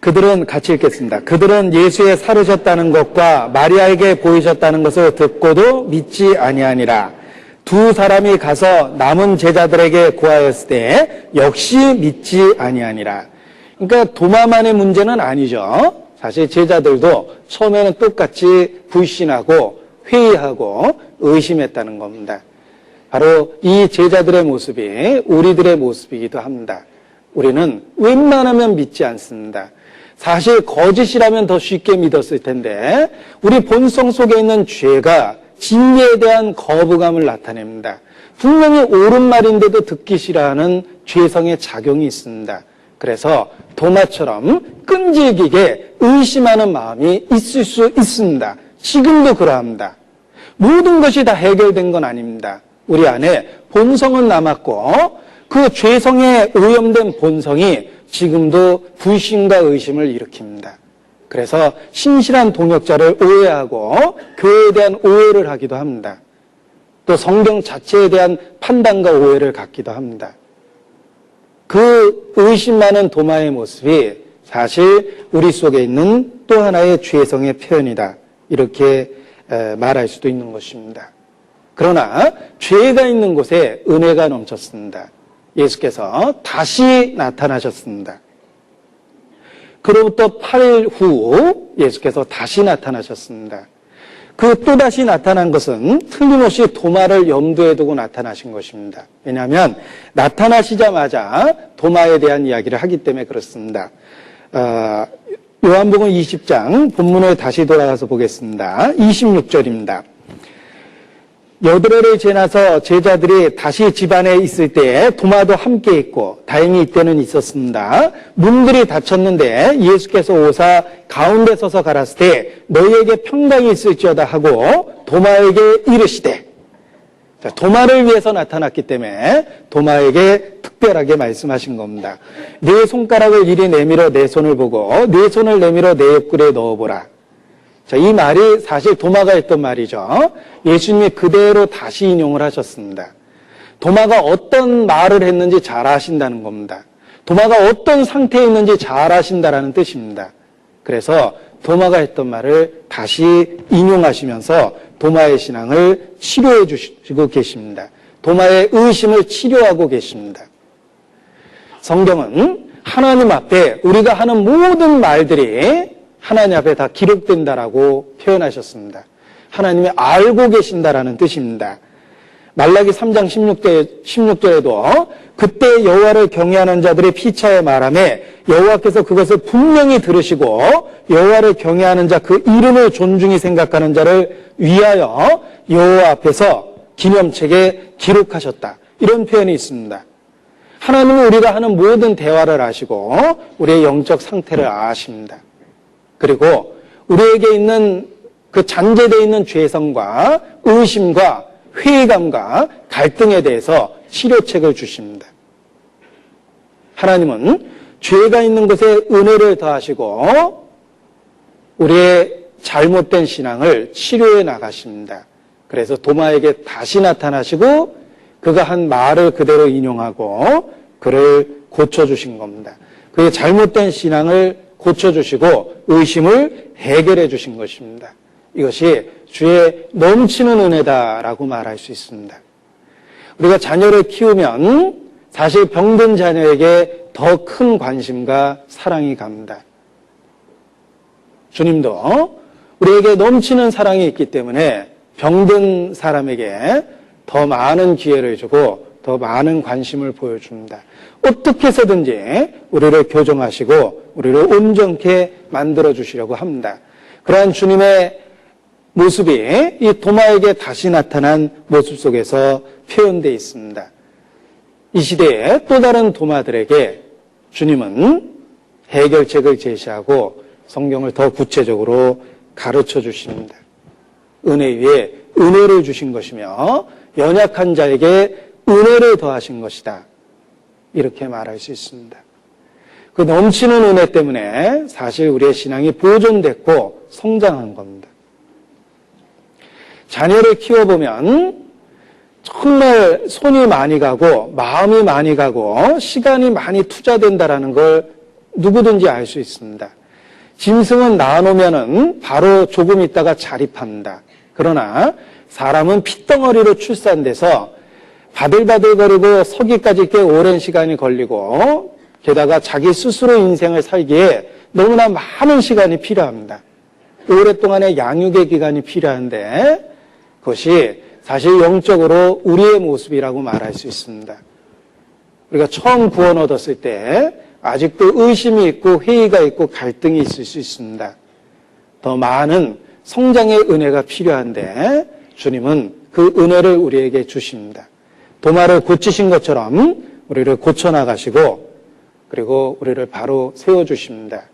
그들은 같이 읽겠습니다. 그들은 예수의 살으셨다는 것과 마리아에게 보이셨다는 것을 듣고도 믿지 아니하니라. 두 사람이 가서 남은 제자들에게 고하였을 때 역시 믿지 아니하니라. 그러니까 도마만의 문제는 아니죠. 사실 제자들도 처음에는 똑같이 불신하고 회의하고 의심했다는 겁니다. 바로 이 제자들의 모습이 우리들의 모습이기도 합니다. 우리는 웬만하면 믿지 않습니다. 사실 거짓이라면 더 쉽게 믿었을 텐데 우리 본성 속에 있는 죄가 진리에 대한 거부감을 나타냅니다. 분명히 옳은 말인데도 듣기 싫어하는 죄성의 작용이 있습니다. 그래서 도마처럼 끈질기게 의심하는 마음이 있을 수 있습니다. 지금도 그러합니다. 모든 것이 다 해결된 건 아닙니다. 우리 안에 본성은 남았고 그 죄성에 오염된 본성이 지금도 불신과 의심을 일으킵니다. 그래서 신실한 동역자를 오해하고 교회에 대한 오해를 하기도 합니다. 또 성경 자체에 대한 판단과 오해를 갖기도 합니다. 그 의심 많은 도마의 모습이 사실 우리 속에 있는 또 하나의 죄성의 표현이다. 이렇게 말할 수도 있는 것입니다. 그러나 죄가 있는 곳에 은혜가 넘쳤습니다. 예수께서 다시 나타나셨습니다. 그로부터 8일 후 예수께서 다시 나타나셨습니다. 그 또다시 나타난 것은 틀림없이 도마를 염두에 두고 나타나신 것입니다. 왜냐하면 나타나시자마자 도마에 대한 이야기를 하기 때문에 그렇습니다. 요한복음 20장 본문을 다시 돌아가서 보겠습니다. 26절입니다. 여드레를 지나서 제자들이 다시 집안에 있을 때 도마도 함께 있고 다행히 이때는 있었습니다. 문들이 닫혔는데 예수께서 오사 가운데 서서 가라사대 때 너희에게 평강이 있을지어다 하고 도마에게 이르시되, 도마를 위해서 나타났기 때문에 도마에게 특별하게 말씀하신 겁니다. 내 손가락을 이리 내밀어 내 손을 보고 내 손을 내밀어 내 옆구리에 넣어보라. 자, 이 말이 사실 도마가 했던 말이죠. 예수님이 그대로 다시 인용을 하셨습니다. 도마가 어떤 말을 했는지 잘 아신다는 겁니다. 도마가 어떤 상태에 있는지 잘 아신다라는 뜻입니다. 그래서 도마가 했던 말을 다시 인용하시면서 도마의 신앙을 치료해 주시고 계십니다. 도마의 의심을 치료하고 계십니다. 성경은 하나님 앞에 우리가 하는 모든 말들이 하나님 앞에 다 기록된다라고 표현하셨습니다. 하나님이 알고 계신다라는 뜻입니다. 말라기 3장 16절에도 그때 여호와를 경외하는 자들의 피차에 말하며 여호와께서 그것을 분명히 들으시고 여호와를 경외하는 자 그 이름을 존중히 생각하는 자를 위하여 여호와 앞에서 기념책에 기록하셨다. 이런 표현이 있습니다. 하나님은 우리가 하는 모든 대화를 아시고 우리의 영적 상태를 아십니다. 그리고 우리에게 있는 그 잔재되어 있는 죄성과 의심과 회의감과 갈등에 대해서 치료책을 주십니다. 하나님은 죄가 있는 곳에 은혜를 더하시고 우리의 잘못된 신앙을 치료해 나가십니다. 그래서 도마에게 다시 나타나시고 그가 한 말을 그대로 인용하고 그를 고쳐주신 겁니다. 그의 잘못된 신앙을 고쳐주시고 의심을 해결해 주신 것입니다. 이것이 주의 넘치는 은혜다라고 말할 수 있습니다. 우리가 자녀를 키우면 사실 병든 자녀에게 더 큰 관심과 사랑이 갑니다. 주님도 우리에게 넘치는 사랑이 있기 때문에 병든 사람에게 더 많은 기회를 주고 더 많은 관심을 보여줍니다. 어떻게 해서든지 우리를 교정하시고 우리를 온전케 만들어주시려고 합니다. 그러한 주님의 모습이 이 도마에게 다시 나타난 모습 속에서 표현되어 있습니다. 이 시대에 또 다른 도마들에게 주님은 해결책을 제시하고 성경을 더 구체적으로 가르쳐 주십니다. 은혜 위에 은혜를 주신 것이며 연약한 자에게 은혜를 더하신 것이다. 이렇게 말할 수 있습니다. 그 넘치는 은혜 때문에 사실 우리의 신앙이 보존됐고 성장한 겁니다. 자녀를 키워보면 정말 손이 많이 가고 마음이 많이 가고 시간이 많이 투자된다라는 걸 누구든지 알 수 있습니다. 짐승은 낳아놓으면은 바로 조금 있다가 자립합니다. 그러나 사람은 핏덩어리로 출산돼서 바들바들거리고 서기까지 꽤 오랜 시간이 걸리고 게다가 자기 스스로 인생을 살기에 너무나 많은 시간이 필요합니다. 오랫동안의 양육의 기간이 필요한데 그것이 사실 영적으로 우리의 모습이라고 말할 수 있습니다. 우리가 처음 구원 얻었을 때 아직도 의심이 있고 회의가 있고 갈등이 있을 수 있습니다. 더 많은 성장의 은혜가 필요한데 주님은 그 은혜를 우리에게 주십니다. 도마를 고치신 것처럼 우리를 고쳐나가시고 그리고 우리를 바로 세워주십니다.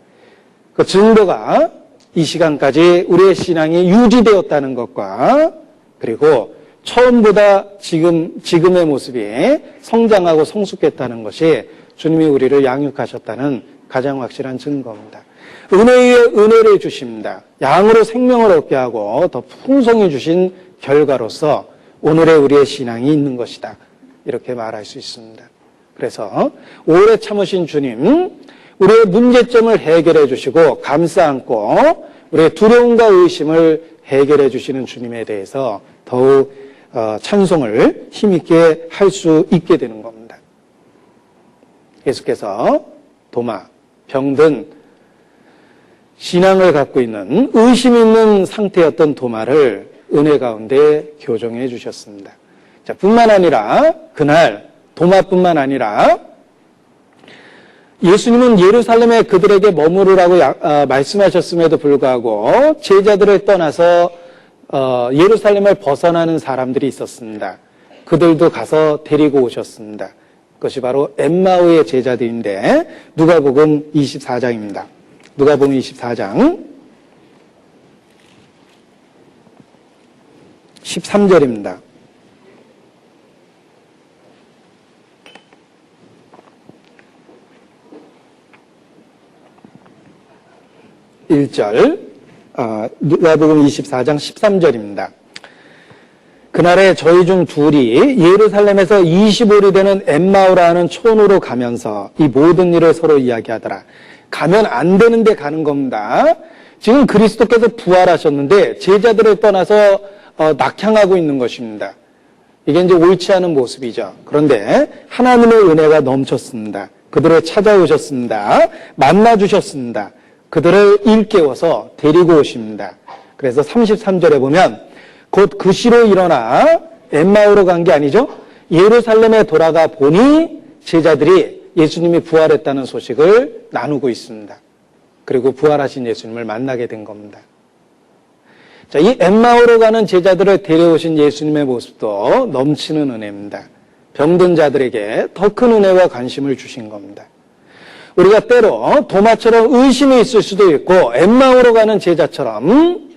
그 증거가 이 시간까지 우리의 신앙이 유지되었다는 것과 그리고 처음보다 지금의 모습이 성장하고 성숙했다는 것이 주님이 우리를 양육하셨다는 가장 확실한 증거입니다. 은혜 위에 은혜를 주십니다. 양으로 생명을 얻게 하고 더 풍성히 주신 결과로서 오늘의 우리의 신앙이 있는 것이다. 이렇게 말할 수 있습니다. 그래서 오래 참으신 주님, 우리의 문제점을 해결해 주시고 감싸 안고 우리의 두려움과 의심을 해결해 주시는 주님에 대해서 더욱 찬송을 힘있게 할 수 있게 되는 겁니다. 예수께서 도마, 병든 신앙을 갖고 있는 의심 있는 상태였던 도마를 은혜 가운데 교정해 주셨습니다. 자, 뿐만 아니라 그날 도마뿐만 아니라 예수님은 예루살렘에 그들에게 머무르라고 말씀하셨음에도 불구하고 제자들을 떠나서 예루살렘을 벗어나는 사람들이 있었습니다. 그들도 가서 데리고 오셨습니다. 그것이 바로 엠마오의 제자들인데 누가복음 24장입니다. 누가복음 24장 13절입니다. 누가복음 24장 13절입니다. 그날에 저희 중 둘이 예루살렘에서 25리 되는 엠마오라는 촌으로 가면서 이 모든 일을 서로 이야기하더라. 가면 안 되는데 가는 겁니다. 지금 그리스도께서 부활하셨는데 제자들을 떠나서 낙향하고 있는 것입니다. 이게 이제 옳지 않은 모습이죠. 그런데 하나님의 은혜가 넘쳤습니다. 그들을 찾아오셨습니다. 만나주셨습니다. 그들을 일깨워서 데리고 오십니다. 그래서 33절에 보면 곧 그 시로 일어나 엠마오로 간 게 아니죠. 예루살렘에 돌아가 보니 제자들이 예수님이 부활했다는 소식을 나누고 있습니다. 그리고 부활하신 예수님을 만나게 된 겁니다. 자, 이 엠마오로 가는 제자들을 데려오신 예수님의 모습도 넘치는 은혜입니다. 병든 자들에게 더 큰 은혜와 관심을 주신 겁니다. 우리가 때로 도마처럼 의심이 있을 수도 있고 엠마오로 가는 제자처럼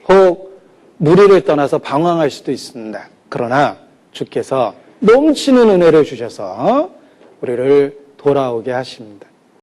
혹 무리를 떠나서 방황할 수도 있습니다. 그러나 주께서 넘치는 은혜를 주셔서 우리를 돌아오게 하십니다.